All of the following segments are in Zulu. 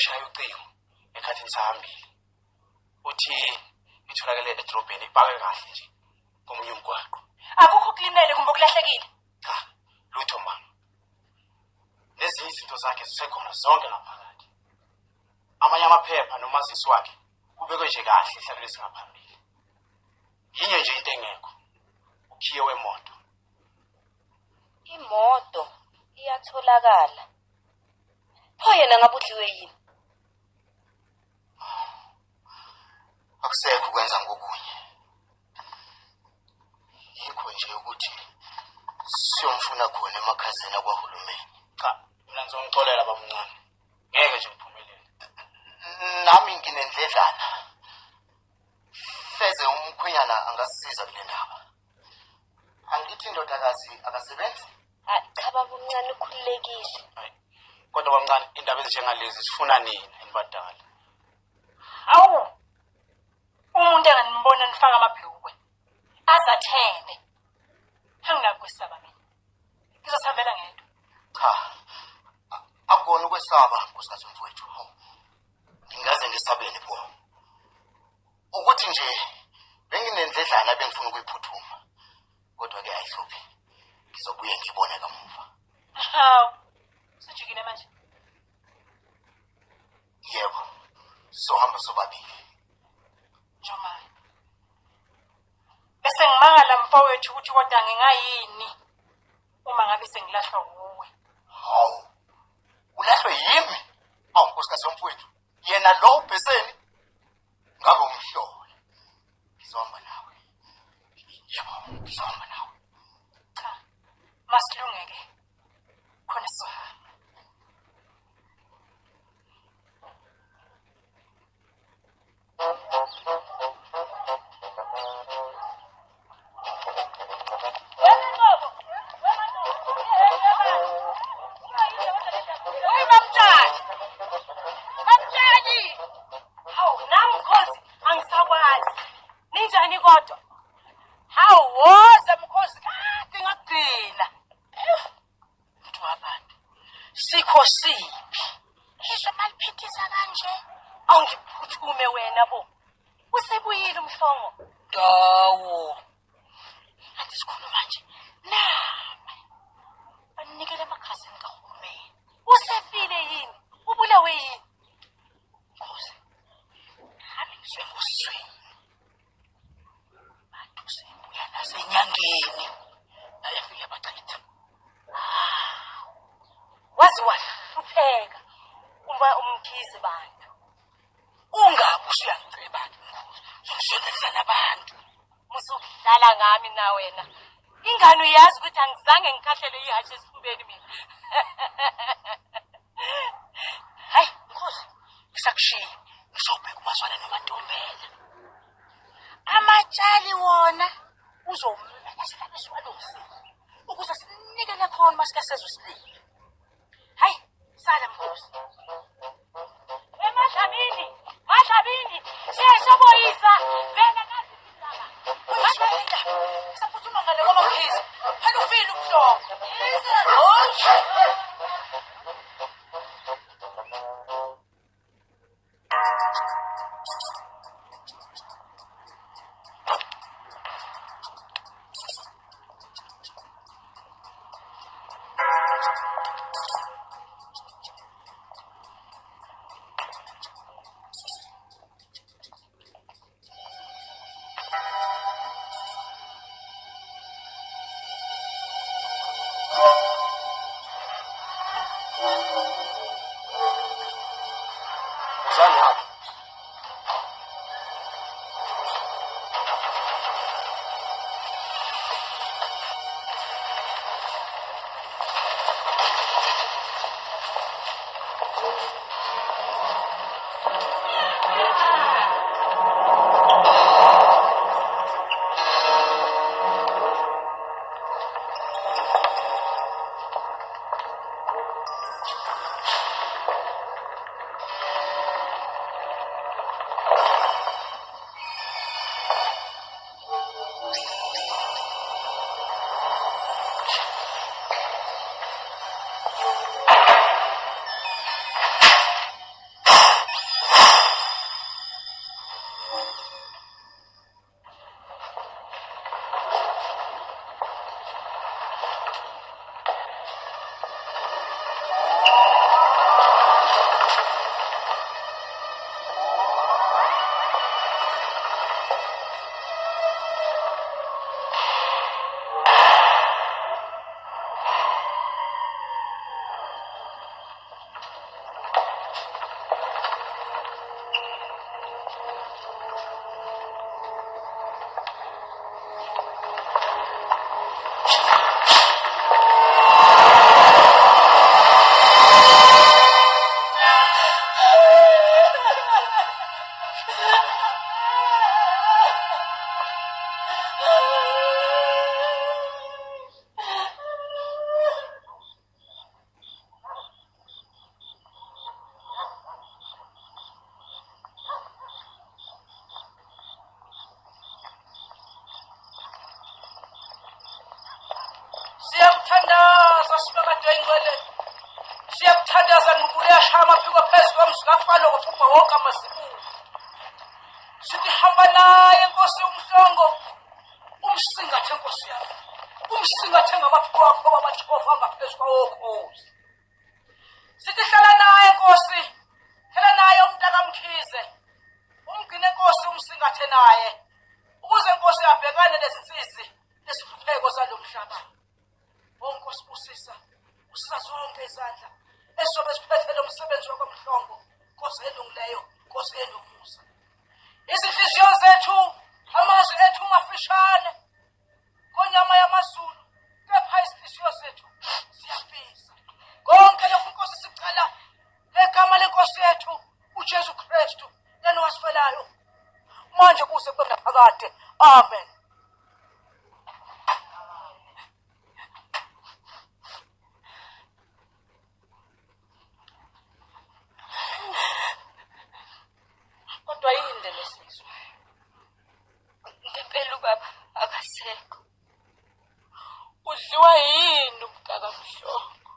ushaya ucingo ekhathini sahambile uthi itholakele edrobheni ibhake kahle nje komunye umgwaqo. Akukho kulimele kumbe kulahlekile? Cha, lutho mama. Lezi izinto zakhe zisekhona zonke ngaphakathi. Amanye amaphepha nomazisi wakhe ubekwe nje kahle ehlalweni singaphambili. Yinye nje into engekho. Ukhiye wemoto. Imoto iyatholakala. Pho yena ngabe udliwe yini? Akusekho ukwenza ngokunye. Yikho nje ukuthi siyomfuna khona emakhazeni akwahulumeni. Cha, mina ngizongixolela bamncane. Ngeke nje ngiphumelele. Nami nginendledlana. Feze umkhwenyana angasisiza kule ndaba. Angithi indodakazi akasebenzi? Cha baba umncane ukhululekile. Kodwa bamncane indaba ezinjengalezi sifuna nini enibadala? Awu. Umuntu enganibona nifaka amabhlukwe. Azathembe. Angingakwesaba mina. Ngizosambela ngedwa. Cha. Akukona ukwesaba nkosikazi mfowethu. Ngingaze ngisabele bo. Ukuthi nje benginendledlana bengifuna ukuyiphuthuma. Kodwa ke ayihluphi. Ngizobuye ngibone kamuva. Hawu. Sijikile manje. Yebo. Sohamba sobabili. Jomani. Bese ngimangala mfowethu ukuthi kodwa ngingayini uma ngabe sengilahlwa uwe. Hawu. Ulahlwe yimi? Awu nkosikazi mfowethu. Yena lo ubheseni ngabe umhlola. Ngizohamba nawe. Yebo, ngizohamba nawe. Cha. Masilungeke. Khona sizohamba. Kodwa hawoza mkhosi kade ngagcina mntu wabantu sikho siphi isho maliphithisa kanje awungiphuthume wena bo usebuyile umhlongo dawo anti sikhuluma nje nama banikele emakhazini kahulumeni usefile yini ubulawe yini mkhosi hami ngizwe nasenyangeni ayafika bachitha wazi wahlupheka uma umkhize bantu ungabe usuyangiceba ukusondeza nabantu musudlala ngami na wena ingane uyazi ukuthi angizange ngikhahlele ihashe esifubeni mina hayi mkhosi ngisakushiya ngisobheka umazwana nomantombela amatshali wona uzomela sihlabiswalosi ukuze sinikele khona masikasezwe sibili hayi sala mkhosi emadlabini siyasoboyisa vele kazi indaba masifika saphuthuma ngale kwamaphizi phela ufile ubuhloko yaza ngubule yashaya amaphiko phezu komzikafalo ngophuma wonke amasibuko. Sithi hamba naye Nkosi uMhlongo, umsingathe Nkosi yami. Umsingathe ngamaphiko akho wabajehova ngaphezu kwawokhozi. Sithi hlala naye Nkosi, hlala naye umntaka Mkhize. Umgcine Nkosi umsingathe naye. Ukuze Nkosi abhekane lezinsizwe lesihlupheko salomhlaba. Nkosi busisa, usisa zonke izandla esobe siphethele umsebenzi wakwamhlongo. Nkosi elungileyo, Nkosi enomusa. Izinhliziyo zethu, amazwi ethu mafishane konyama yamaZulu, kepha izinhliziyo zethu ziyafisa. Konke lokhu Nkosi sicela ngegama lenkosi yethu uJesu Kristu yena owasifelayo manje kuze kube naphakade. Amen. Kodwa yinde lesizwe. Ngempela ubaba akasekho. Udliwa yini umntaka Mhlongo?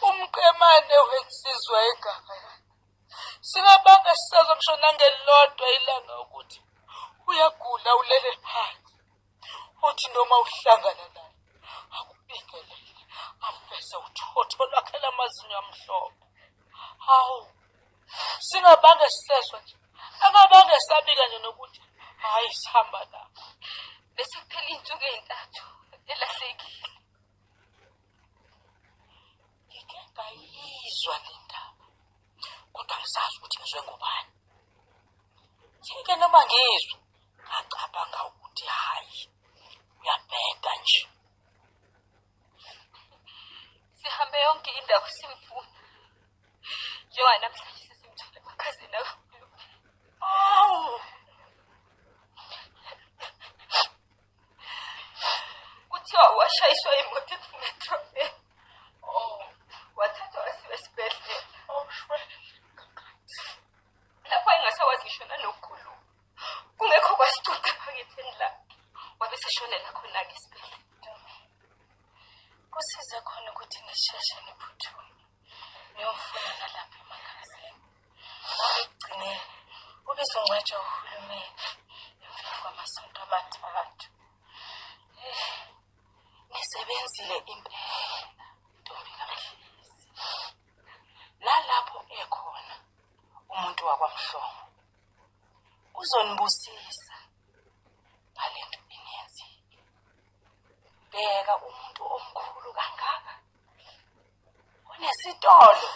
Umqemane wensizwa egama yakhe. Singabanga sisazokushona ngelodwa ilanga ukuthi uyagula ulele phansi. Uthi noma uhlangana naye akubingelele afese uthotho lwakhe lamazinyo amhlophe. Hawu, singabanga siseswa nje. Angabange sabika nje nokuthi hayi sihamba la. Bese kuphela insuku ezintathu elahlekile. Ngike ngayizwa le ndaba. Kodwa ngisazi ukuthi ngizwe ngubani. Ngike noma ngizwe ngacabanga ukuthi hayi uyabheda nje. Sihambe yonke indawo simfuna. Njengoba namhlanje sesimthole emakhazeni akho. Awu, Kuthiwa washayiswa imoto ephumethropeni. Wathathwa wasiwa esibhedlela. Lapho engasawazi ngisho nanokukhuluma. Kungekho kwasicuca phaketheni lakhe. Wabe seshonela khona-ke esibhedlela. kusize khona ukuthi ngisheshe niphuthume. Ngiyomfuna nalapha emakhazeni. Ngigcine ubizongcwatshwa uhulumeni emveni kwamasonto amathathu. Nisebenzile impela, Ntombi kaMdlisi. Lalapho ekhona umuntu wakwaMhlongo uzonibusisa ngalento eniyenzile. Bheka umuntu omkhulu kangaka onesitolo.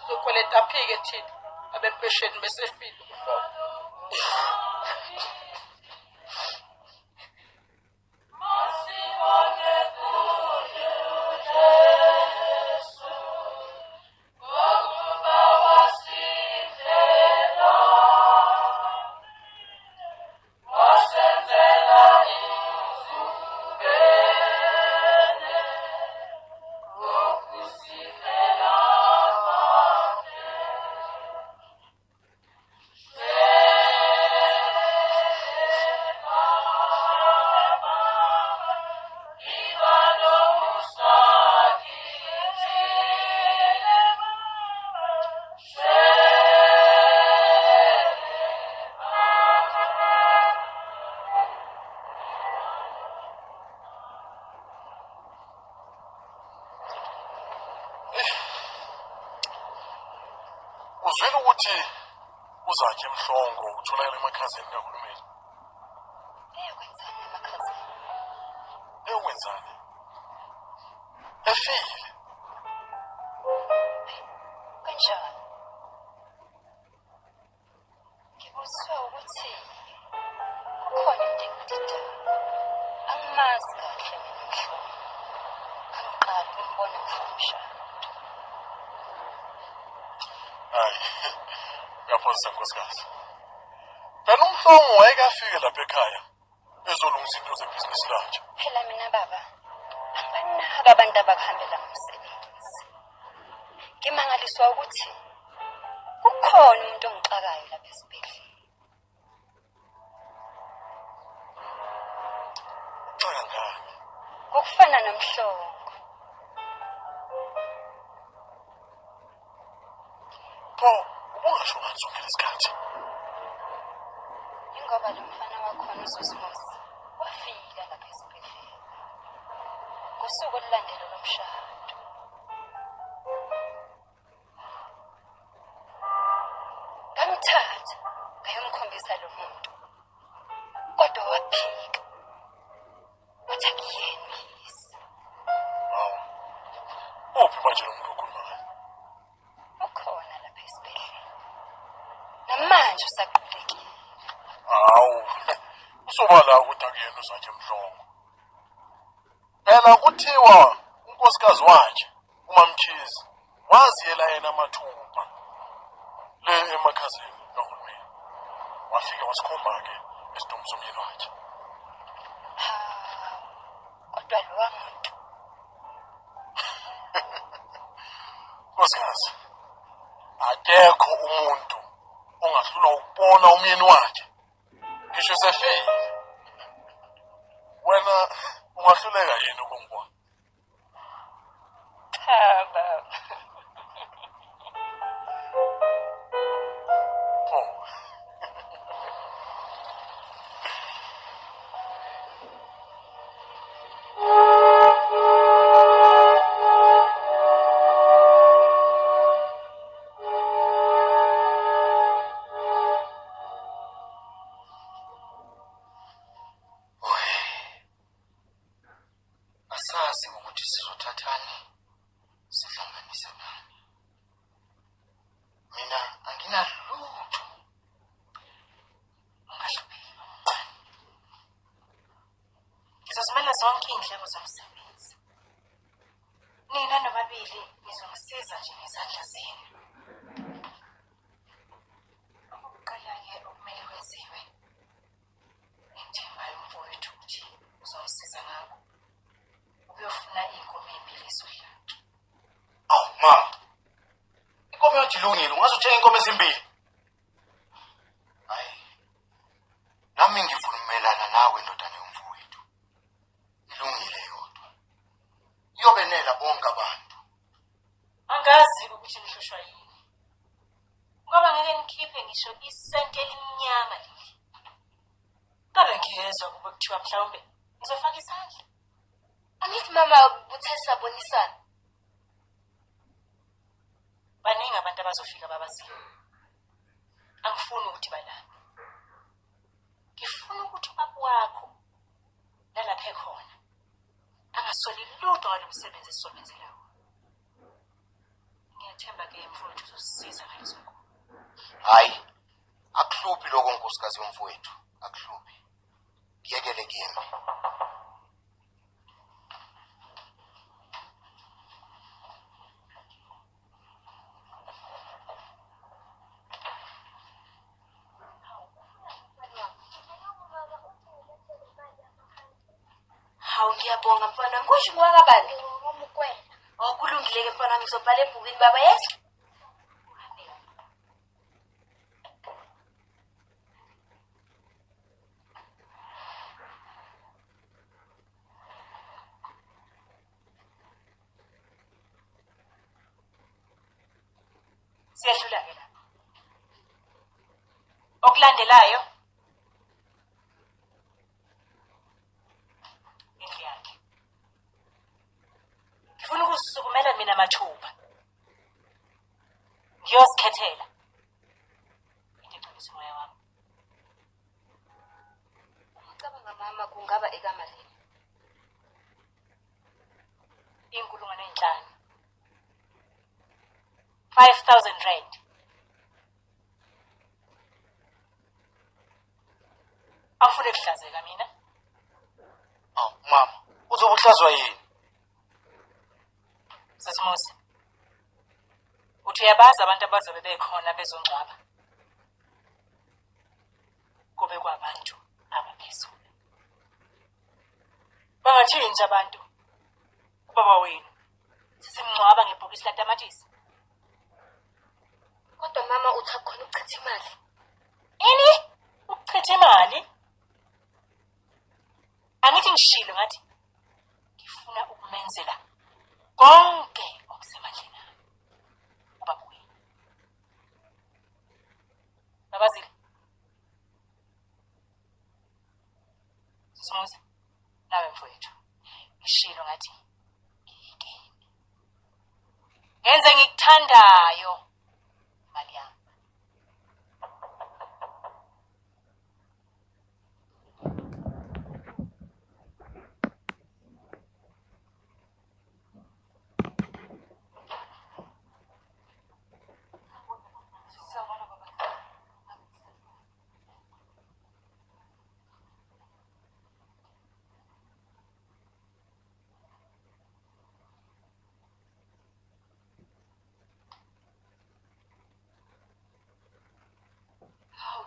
Sokweleta phike thina abempesheni besefile uMhlongo. Uzwile ukuthi uzakhe Mhlongo utholakala emakhazeni kahulumeni. Eyokwenzani emakhazeni? Eyokwenzani? Efile. Kanjani? Ngibuzwa ukuthi kukhona into engidida. Angimazi kahle mina Mhlongo. Angiqali umbona ngifumshana. Hayi, uyaphosisa nkosikazi. Phela uMhlongo wayekafike lapha ekhaya ezolungisa into zebhizinisi lakhe. Phela mina baba, angibanaka abantu abakuhambela umsebenzi. Ngimangaliswa ukuthi kukhona umuntu ongixakayo lapha esibhedlela. kangaka? Ngokufana nomhlongo. Pho ubungasho kanzonke lesikhathi. Ingoba lo mfana wakhona uSosimusi wafika lapha esibhedlela ngosuku olulandela lomshado. Ngamthatha ngayomkhombisa lo muntu kodwa waphika wathi akuyemisa. Uphi manje lo muntu okhulumayo? Ukhona lapha esibhedlela namanje usaqhubekile. Hawu, usobala ukuthi akuyena usakhe Mhlongo. Phela kuthiwa unkosikazi wakhe uMamkhizi waziyela yena mathupha le emakhazeni kahulumeni. Wafika wasikhomba-ke esidumbu somyeni wakhe. Kodwa lowa muntu Nkosikazi, akekho umuntu ongahlula ukubona umyeni wakhe ngisho sefile. Wena ungahluleka yini ukungibona? cha baba. Oh. Asazi ukuthi sizothathani sihlanganise nani. Mina anginalutho. Ungahluphi. Ngizozimela zonke indleko zomsebenzi. Nina nobabili nizongisiza nje ngezandla zenu. Okokuqala-ke okumele kwenziwe ngithembayo umfowethu ukuthi uzongisiza ngakho. Uyofuna inkomo ezimbili zodlala. Awu mama. Inkomo yathi ilungile, ungazothenga inkomo ezimbili. Hayi. Nami ngivumelana nawe ndodana yomfowethu. Ilungile yodwa. Iyobenela bonke abantu. Angazi ukuthi nihlushwa yini. Ngoba ngeke nikhiphe ngisho isenti elimnyama leli. Ngabe ngiyezwa kube kuthiwa mhlawumbe ngizofaka isandla. Angithi mama uthe sabonisana. Baningi abantu abazofika babaziwe. Angifuni ukuthi balaphe. Ngifuna ukuthi ubaba wakho nalapha ekhona angasoli lutho ngalo msebenzi esizomenzela wona. Ngiyathemba ke mfowethu uzosisiza ngalezo nkomo. Hayi, akuhluphi lokho nkosikazi yomfowethu, akuhluphi. Ngiyekele kimi. Hawu ngiyabonga mfana, ngisho ngwakabani? Ngomukwela. Kulungile ke mfana, ngizobhala ebhukwini baba yethu. Siyadlula ke lapha. Okulandelayo indlu yakhe. Ngifuna ukusukumela mina mathupha. Ngiyozikhethela. Into egcwalisa umoya wami. Ngicabanga mama kungaba ekamalini. 5,000 5,000 rand. Awufune kuhlazeka mina? Awu mama, uzobuhlazwa yini? Sesimusi. Uthi uyabazi abantu abazobe bekhona bezongcwaba. Kube kwabantu abaphezulu. Bangathini nje abantu? Ubaba wenu. Sisimngcwaba ngebhokisi latamatisi. Kodwa mama uthi khona ukuchitha imali. Ini? Ukuchitha imali? Angithi sengishilo ngathi ngifuna ukumenzela konke okusemandleni ami. Ubabuye. Babazile. Sisimuzi. Nawe mfowethu. Ngishilo ngathi ngiyikeni. Ngenze ngikuthandayo. Mali yami.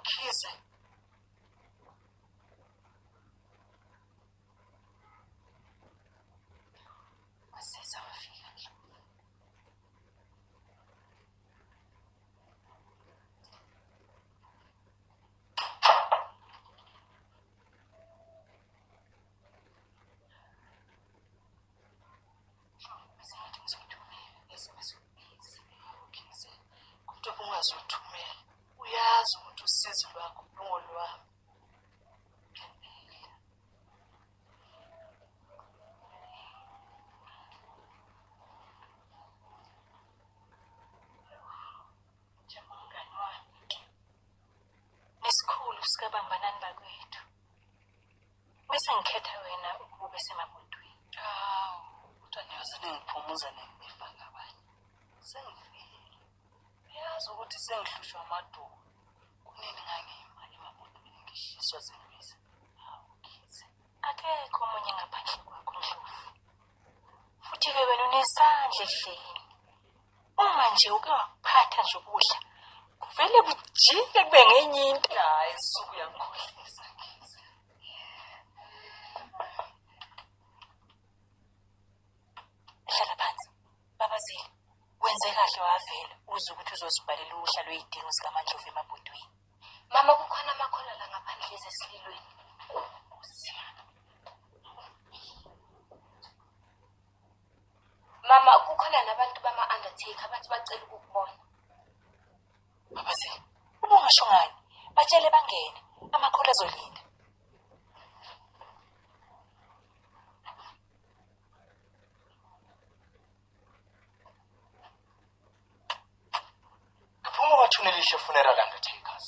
Khize. Masisa wafika nje. Kuthi ungazothumela. Uyazi ukuthi usizo lwakho lungolwami. Njengomngani wami. Nesikhulu sikabambanani bakwethu. Bese ngikhetha wena ukuba besemabhodweni. Hawu, kodwa ngiyazi ngiphumuza nengifaka abanye. Sengifile. Uyazi ukuthi sengihlushwa amadolo. Kunini ngangima emabhodweni ngishiswa zimbiza. Hawu, Khize. Akekho omunye ngaphandle kwakho Ndlovu. Futhi-ke wena unesandla edleni. Uma nje uke wakuphatha nje ukudla, kuvele kujike kube ngenye into. Hayi, isuku yangikhohlisa Khize. Hlala phansi. Babazile. Wenze kahle wavela uze ukuthi uzozibhalela uhla lwezidingo zikaMandlovu emabhodweni. Mama kukhona amakhola la ngaphandle esesililweni. Mama kukhona nabantu bama-undertaker abathi bacela ukukubona. Babazile. Uma ungasho ngani? Batshele bangene. Amakhola azolinda. Ngiphuma kwaThunelihle Funeral Undertakers.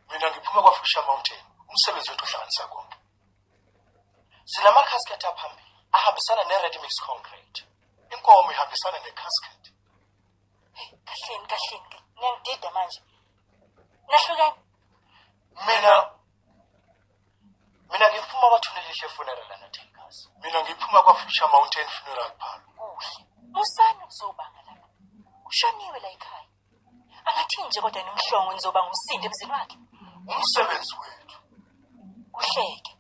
Mina ngiphuma kwaFisher Mountain. Umsebenzi wethu uhlanganisa konke. Sinama-casket aphambili ahambisana ne-ready mix concrete. Inkomo ihambisana ne-casket. Kahleni. Ngiyangidida manje. Nahlukene. Mina ngiphuma kwaThunelihle Funeral Undertakers. Mina ngiphuma kwaFisher Mountain Funeral Parlor. Kuhle. Musani kuzobanga lapha. Ushoniwe la ekhaya. Angathi nje kodwa nemhlongo nizoba ngumsindo emzini wakhe. Umsebenzi wethu. Kuhleke.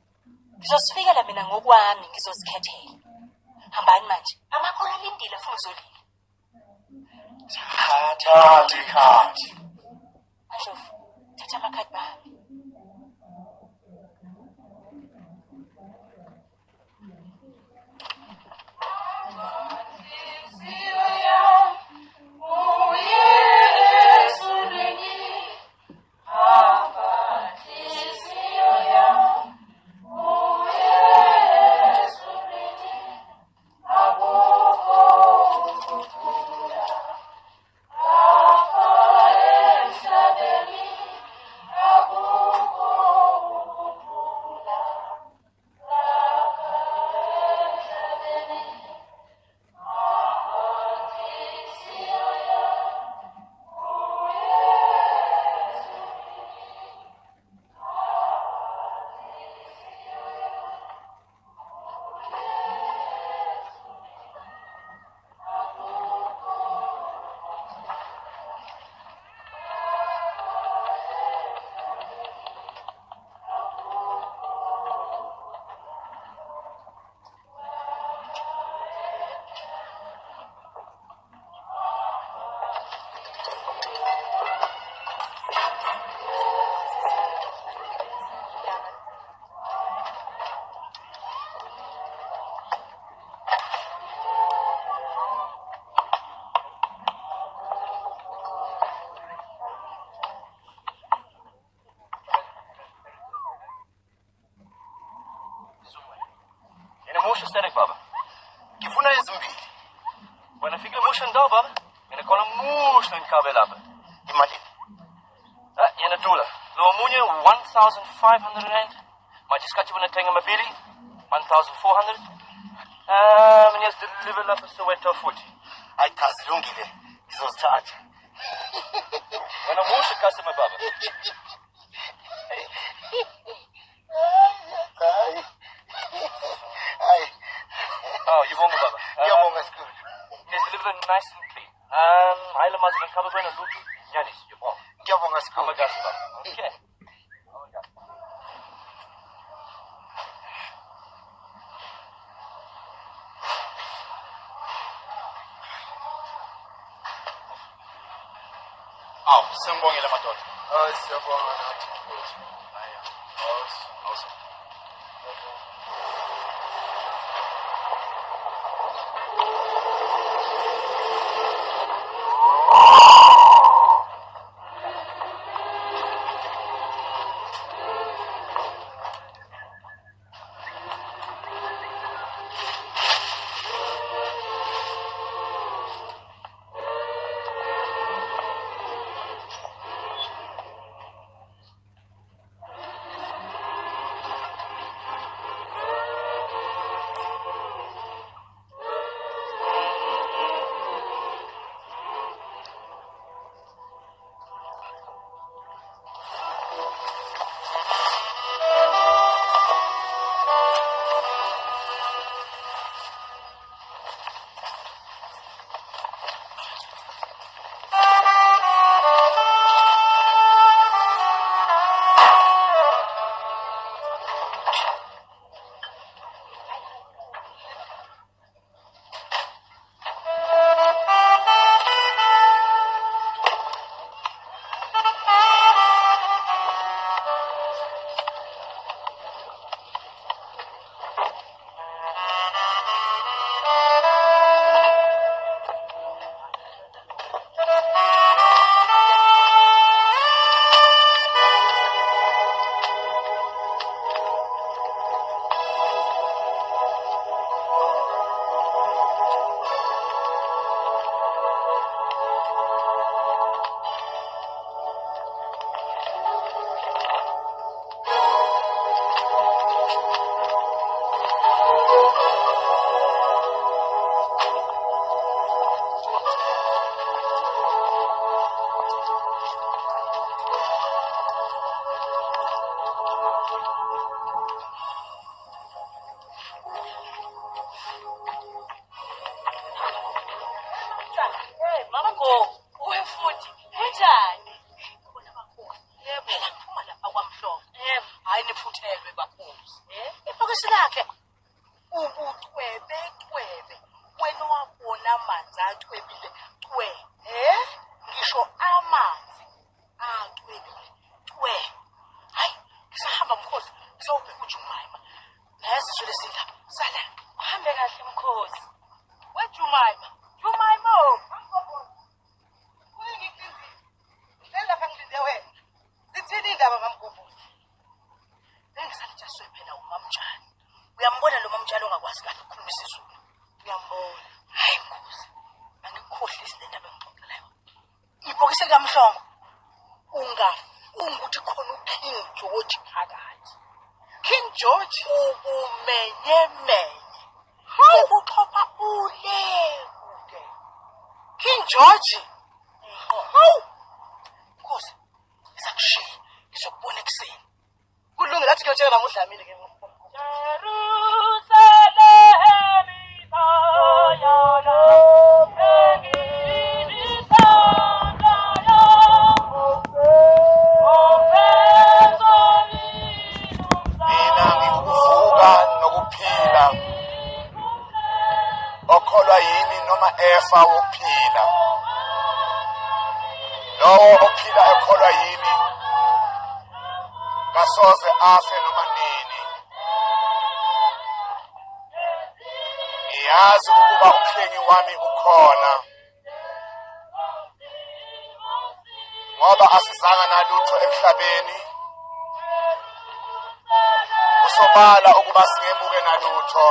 Ngizosifikela mina ngokwami ngizozikhethela. Hambani manje. Amakhola alindile afuna uzolila. Khathi. Mandlovu, thatha amakhadi bami. Aku Musha Static, baba. Ngifuna ezimbili. Wena fika Musha ndo, baba. Mina khona Musha nkabe lapha. Imali. Yena dula. Lo munye 1,500 rand. Majiskati unathenga mabili 1,400. Mina deliver lapha Soweto futhi. Hayi cha zilungile. Ngizozithatha. Wena Musha customer, baba. Hayi. Oh, yibonga baba. Ngiyabonga sikhulu. It's delivered nice and clean. Hayi mazi ngikhabe kwena lutho. Yani, yibonga. Ngiyabonga sikhulu. Amagasi baba. Okay. Aw, sengibongile madoda. Siyabonga nathi mfowethu. Awesome. Okholwa yini noma efa wokuphila. Lowo ophila ekholwa yini kasoze afe noma nini. Ngiyazi ukuba umhlengi wami ukhona. Ngoba asizanga nalutho emhlabeni. Usobala ukuba singemuke nalutho.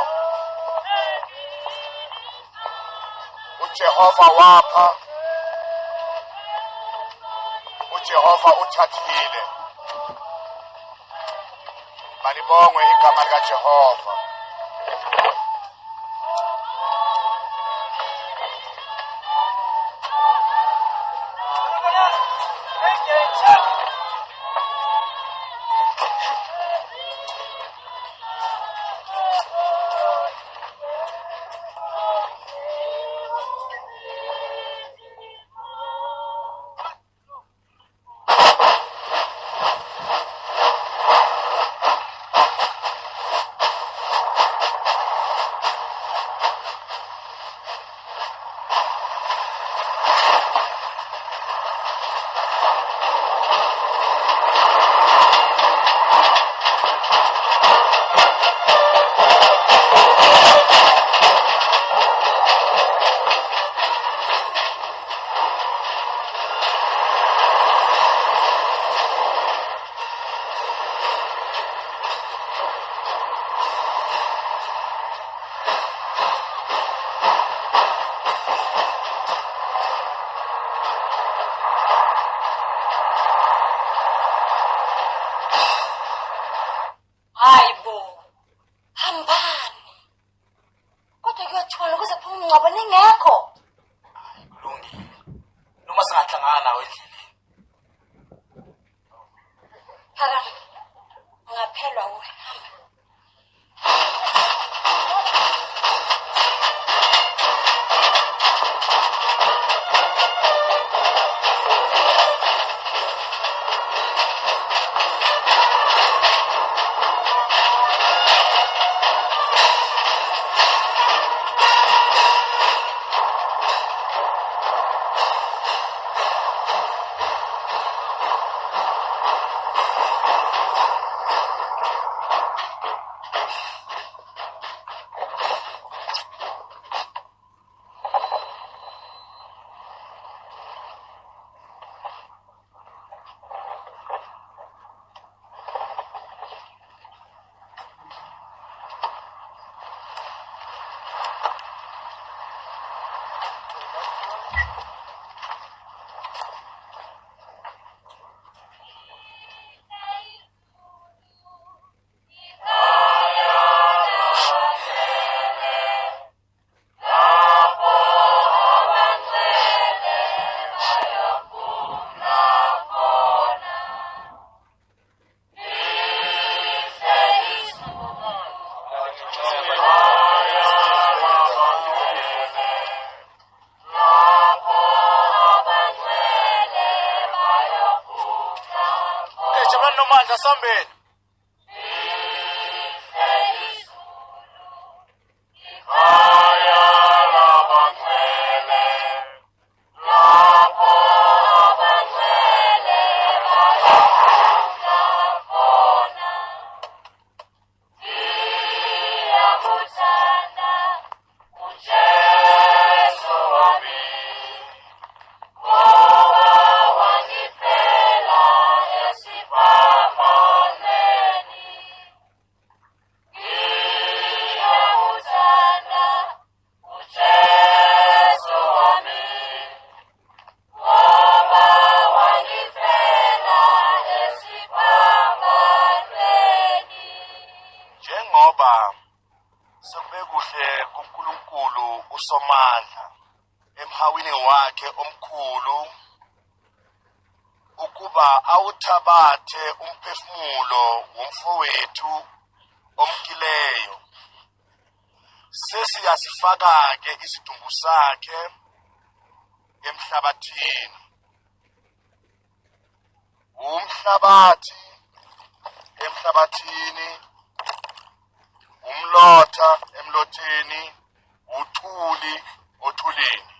uJehova wapha, uJehova uthathile. Malibongwe igama likaJehova. Hayibo. Hambani. Kodwa kuyothola kuze phuma umngcwabo ningekho. Kulungile. Noma singahlangana nawe endleleni. Phakama. Ngaphelwa uwe. Hamba. Jamani nomandla sambeni. Njengoba sekubekuhle kuNkulunkulu uSomandla emhawini wakhe omkhulu ukuba awuthabathe umphefumulo womfowethu omkileyo. Sesiyasifaka ke isidumbu sakhe emhlabathini. Umhlabathi emhlabathini, umlotha emlotheni, uthuli othulini.